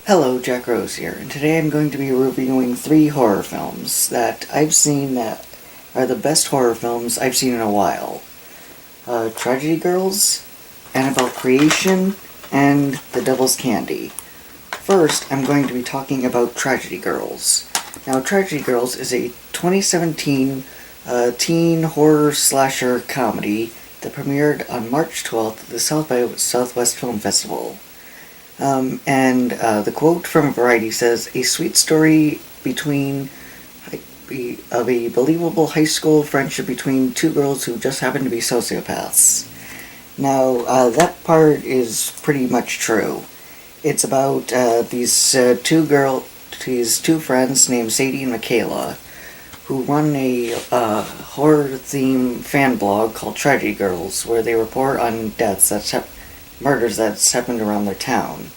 Hello, Jack Rose here, and today I'm going to be reviewing 3 horror films that I've seen that are the best horror films I've seen in a while. Tragedy Girls, Annabelle Creation, and The Devil's Candy. First, I'm going to be talking about Tragedy Girls. Now, Tragedy Girls is a 2017 teen horror slasher comedy that premiered on March 12th at the South by Southwest Film Festival. The quote from Variety says, "A sweet story of a believable high school friendship between two girls who just happen to be sociopaths." Now, that part is pretty much true. It's about these two friends named Sadie and Michaela, who run a horror-themed fan blog called Tragedy Girls, where they report on murders that's happened around their town.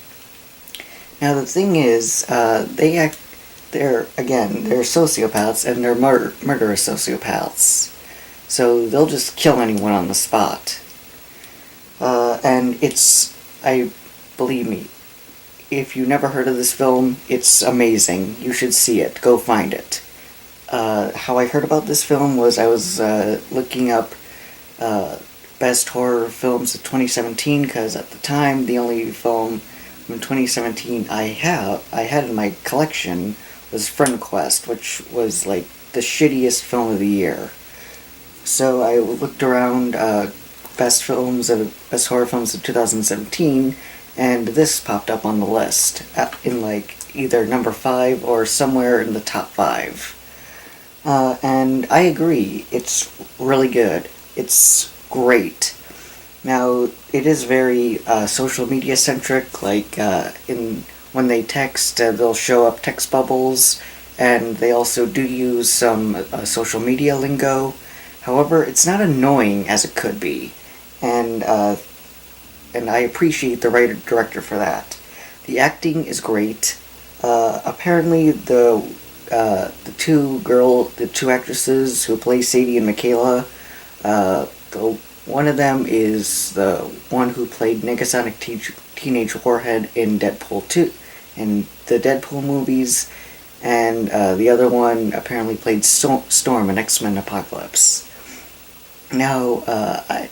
Now the thing is, they're sociopaths, and they're murderous sociopaths. So they'll just kill anyone on the spot. Believe me, if you never heard of this film, it's amazing. You should see it. Go find it. How I heard about this film was I was looking up best horror films of 2017, because at the time the only film from 2017 I had in my collection was Friend Quest, which was like the shittiest film of the year. So I looked around best horror films of 2017, and this popped up on the list in like either number 5 or somewhere in the top 5. And I agree, it's really good. It's great. Now, it is very social media centric, like when they text, they'll show up text bubbles, and they also do use some social media lingo. However, it's not annoying as it could be, and I appreciate the writer-director for that. The acting is great. Apparently, the two actresses who play Sadie and Michaela, one of them is the one who played Negasonic Teenage Warhead in Deadpool 2, in the Deadpool movies, and the other one apparently played Storm in X-Men Apocalypse. Now, I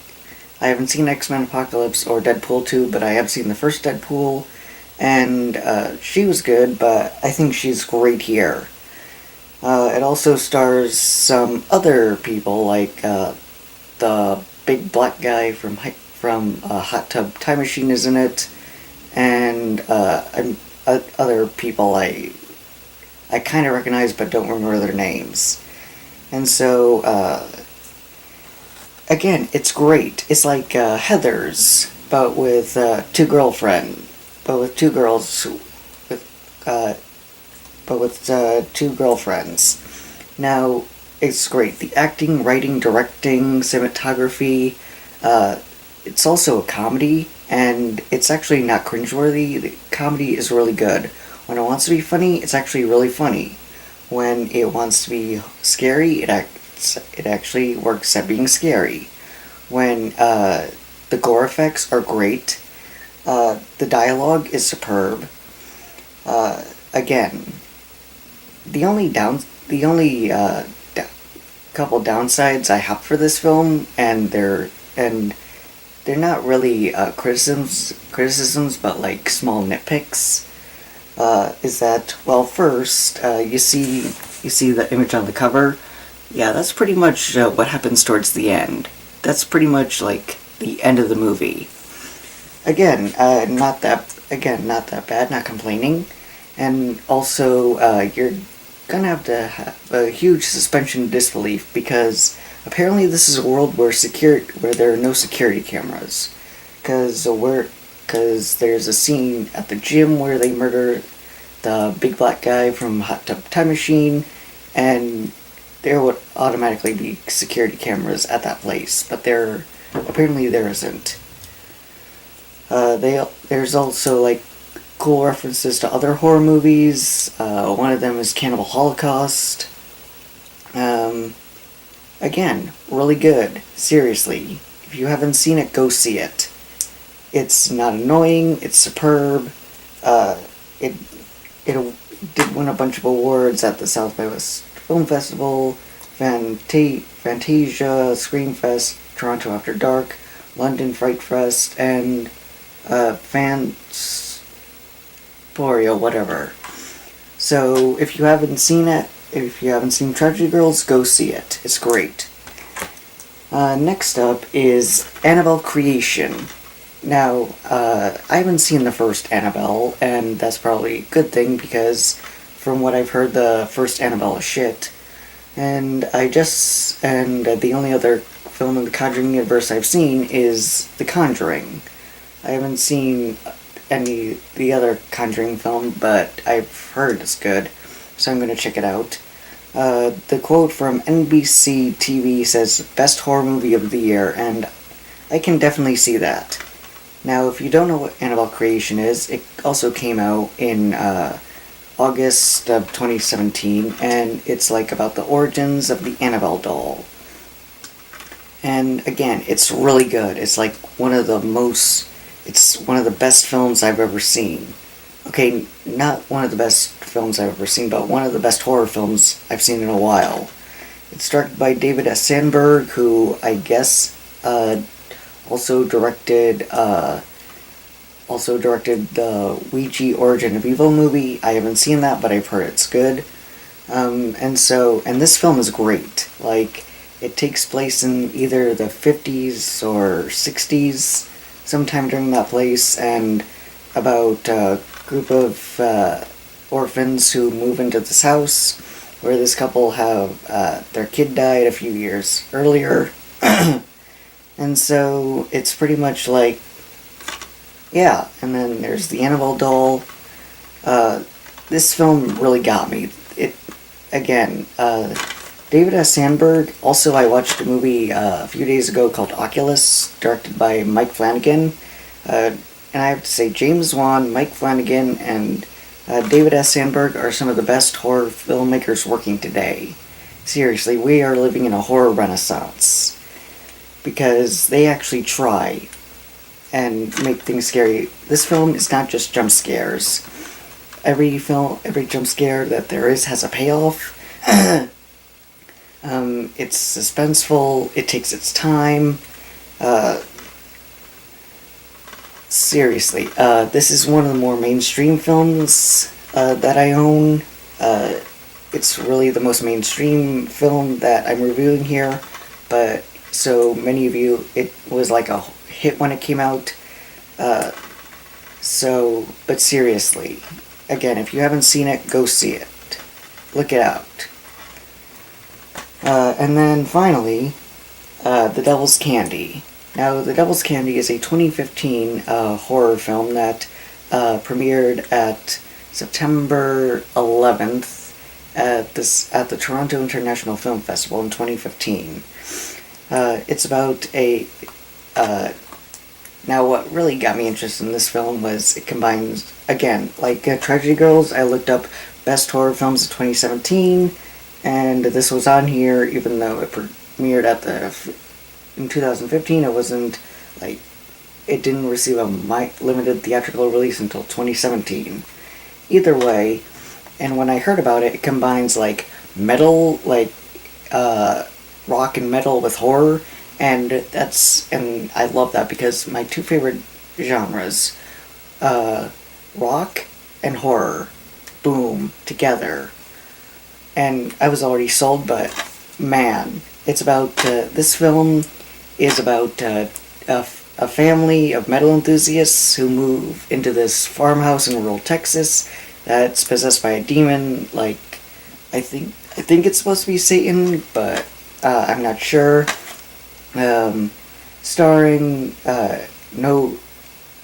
haven't seen X-Men Apocalypse or Deadpool 2, but I have seen the first Deadpool, and she was good, but I think she's great here. It also stars some other people, like the big black guy from Hot Tub Time Machine is in it, and other people I kind of recognize but don't remember their names. And so, again, it's great. It's like Heathers, but with two girls with two girlfriends. Now, it's great. The acting, writing, directing, cinematography, it's also a comedy, and it's actually not cringeworthy. The comedy is really good. When it wants to be funny, it's actually really funny. When it wants to be scary, it actually works at being scary. When the gore effects are great, the dialogue is superb. Again, the only couple downsides I have for this film, and they're not really criticisms, but like small nitpicks, is that, well, first, you see the image on the cover. Yeah, that's pretty much what happens towards the end. That's pretty much like the end of the movie. Again, not that bad, not complaining. And also, you're gonna have to have a huge suspension of disbelief, because apparently this is a world where there are no security cameras. Because there's a scene at the gym where they murder the big black guy from Hot Tub Time Machine, and there would automatically be security cameras at that place, but apparently there isn't. There's also like cool references to other horror movies. One of them is Cannibal Holocaust. Again, really good. Seriously, if you haven't seen it, go see it. It's not annoying. It's superb. it it did win a bunch of awards at the South by West Film Festival, Fantasia, Screamfest, Toronto After Dark, London Fright Fest, and Fansporia, whatever. So if you haven't seen it, if you haven't seen Tragedy Girls, go see it. It's great. Next up is Annabelle Creation. Now, I haven't seen the first Annabelle, and that's probably a good thing because from what I've heard, the first Annabelle is shit. And the only other film in the Conjuring universe I've seen is The Conjuring. I haven't seen the other Conjuring film, but I've heard it's good, so I'm going to check it out. The quote from NBC TV says, "Best horror movie of the year," and I can definitely see that. Now, if you don't know what Annabelle Creation is, it also came out in August of 2017, and it's like about the origins of the Annabelle doll. And again, it's really good. It's like it's one of the best films I've ever seen. Okay, not one of the best films I've ever seen, but one of the best horror films I've seen in a while. It's directed by David S. Sandberg, who I guess also directed the Ouija Origin of Evil movie. I haven't seen that, but I've heard it's good. And this film is great. Like, it takes place in either the 50s or 60s, sometime during that place, and about a group of orphans who move into this house, where this couple have their kid died a few years earlier. And so it's pretty much like, yeah, and then there's the Annabelle doll. This film really got me. David S. Sandberg. Also, I watched a movie a few days ago called Oculus, directed by Mike Flanagan. And I have to say, James Wan, Mike Flanagan, and David S. Sandberg are some of the best horror filmmakers working today. Seriously, we are living in a horror renaissance. Because they actually try and make things scary. This film is not just jump scares. Every jump scare that there is has a payoff. It's suspenseful. It takes its time. Seriously, this is one of the more mainstream films that I own. It's really the most mainstream film that I'm reviewing here, but so many of you, it was like a hit when it came out. But seriously, again, if you haven't seen it, go see it. Look it out. And then finally, The Devil's Candy. Now, The Devil's Candy is a 2015 horror film that premiered at September 11th at the Toronto International Film Festival in 2015. It's about now what really got me interested in this film was it combines, again, like Tragedy Girls, I looked up Best Horror Films of 2017, and this was on here, even though it premiered in 2015, it didn't receive a limited theatrical release until 2017. Either way, and when I heard about it, it combines, metal, rock and metal with horror, and I love that because my two favorite genres, rock and horror, boom, together. And I was already sold, but man, it's about, this film is about a family of metal enthusiasts who move into this farmhouse in rural Texas that's possessed by a demon, I think it's supposed to be Satan, but I'm not sure. Starring, I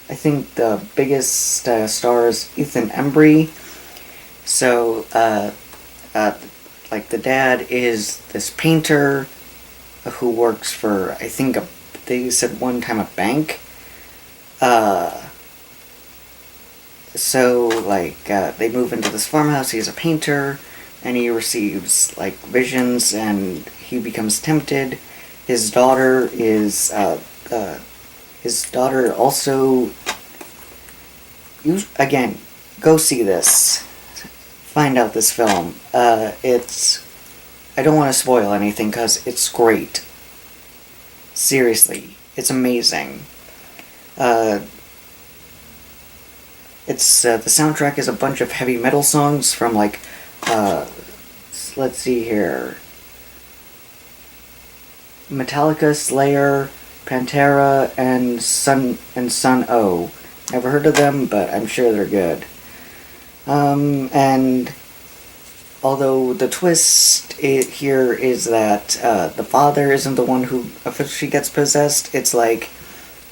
think the biggest star is Ethan Embry. So, the dad is this painter who works for, I think, they said one time a bank. They move into this farmhouse, he's a painter, and he receives, visions, and he becomes tempted. His daughter also, again, Go see this. Find out this film. I don't want to spoil anything because it's great. Seriously, it's amazing. The soundtrack is a bunch of heavy metal songs from like, let's see here, Metallica, Slayer, Pantera, and Sun O. Never heard of them, but I'm sure they're good. And although the twist here is that the father isn't the one who officially gets possessed, it's like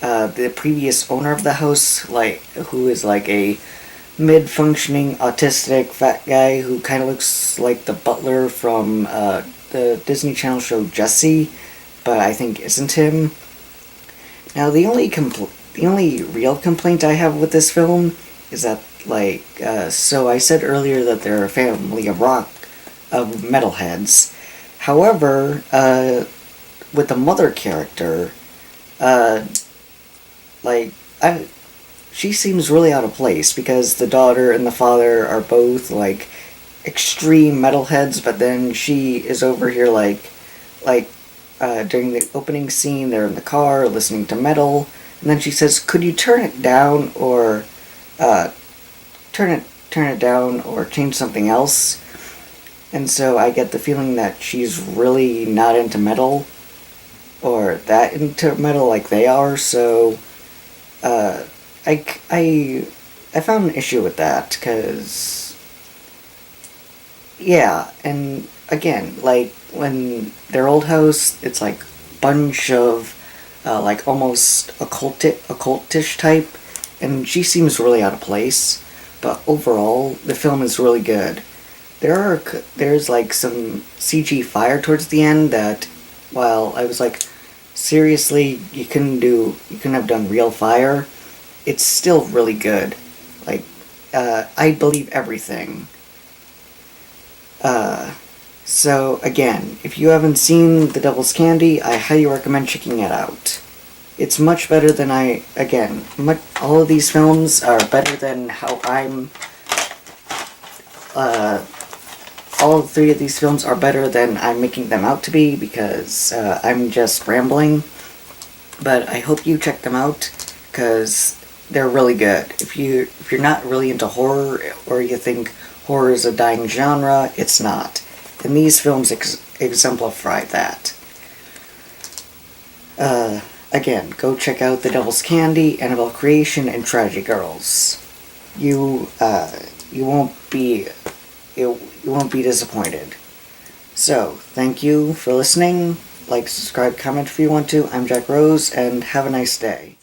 the previous owner of the house, like who is like a mid-functioning autistic fat guy who kind of looks like the butler from the Disney Channel show Jessie, but I think isn't him. Now the only real complaint I have with this film is that, like, so I said earlier that they're a family of metalheads. However, with the mother character, she seems really out of place because the daughter and the father are both, like, extreme metalheads, but then she is over here, during the opening scene, they're in the car listening to metal, and then she says, "Could you turn it down or turn it down or change something else?" And so I get the feeling that she's really not into metal or that into metal like they are. So I found an issue with that because, yeah, and again, like when their old house, it's like bunch of like almost occultish type, and she seems really out of place. But overall, the film is really good. There's like some CG fire towards the end that, while I was like, seriously, you couldn't have done real fire. It's still really good. Like, I believe everything. So again, if you haven't seen The Devil's Candy, I highly recommend checking it out. It's much better than all of these films are better than how all three of these films are better than I'm making them out to be because I'm just rambling. But I hope you check them out because they're really good. If you're not really into horror or you think horror is a dying genre, it's not. And these films exemplify that. Again, go check out The Devil's Candy, Annabelle Creation, and Tragedy Girls. You won't be disappointed. So, thank you for listening. Like, subscribe, comment if you want to. I'm Jack Rose, and have a nice day.